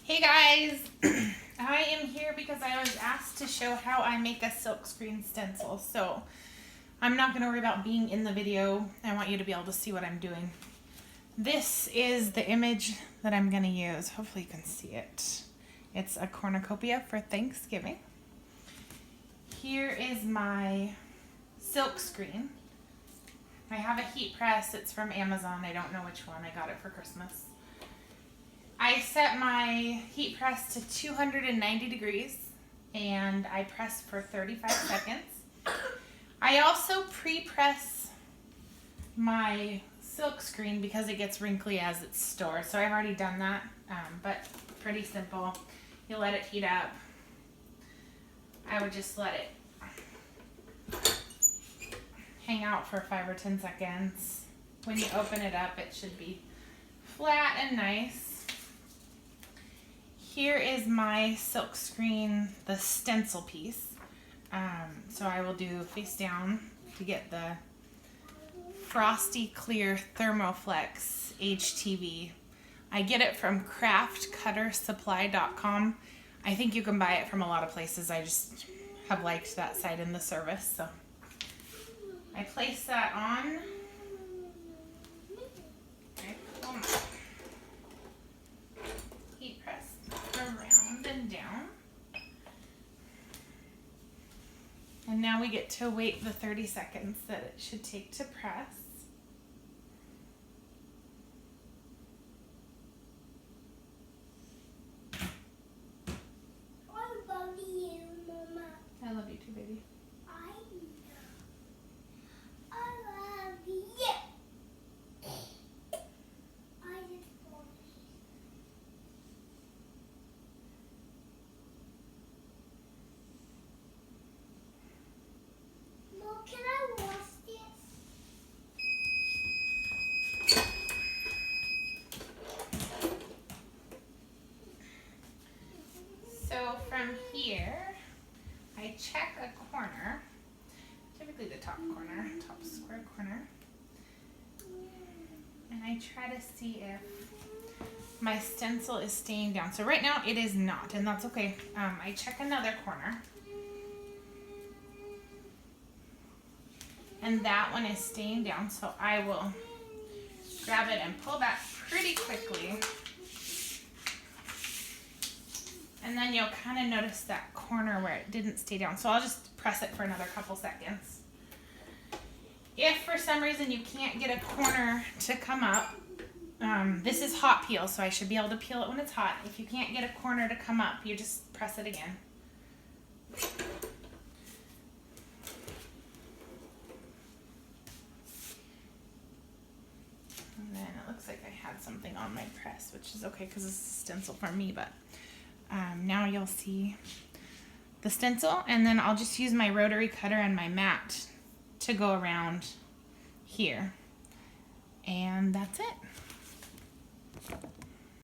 Hey guys, I am here because I was asked to show how I make a silkscreen stencil. So I'm not going to worry about being in the video. I want you to be able to see what I'm doing. This is the image that I'm going to use. Hopefully you can see it. It's a cornucopia for Thanksgiving. Here is my silkscreen. I have a heat press. It's from Amazon. I don't know which one. I got it for Christmas. I set my heat press to 290 degrees and I press for 35 seconds. I also pre-press my silkscreen because it gets wrinkly as it's stored. So I've already done that, but pretty simple. You let it heat up. I would just let it hang out for 5 or 10 seconds. When you open it up, it should be flat and nice. Here is my silkscreen, the stencil piece. So I will do face down to get the Frosty Clear ThermoFlex HTV. I get it from craftcuttersupply.com. I think you can buy it from a lot of places. I just have liked that site and the service. So I place that on. I pull my heat press around and down. And now we get to wait the 30 seconds that it should take to press. I love you, Mama. I love you too, baby. I love you. I just want Mom, can I wash this? So from here, I check a corner, typically the top corner, top square corner, and I try to see if my stencil is staying down. So right now it is not, and that's okay. I check another corner, and that one is staying down, so I will grab it and pull back pretty quickly. And then you'll kind of notice that corner where it didn't stay down. So I'll just press it for another couple seconds. If for some reason you can't get a corner to come up, this is hot peel, so I should be able to peel it when it's hot. If you can't get a corner to come up, you just press it again. And then it looks like I had something on my press, which is okay because this is a stencil for me, but now you'll see the stencil, and then I'll just use my rotary cutter and my mat to go around here, and that's it.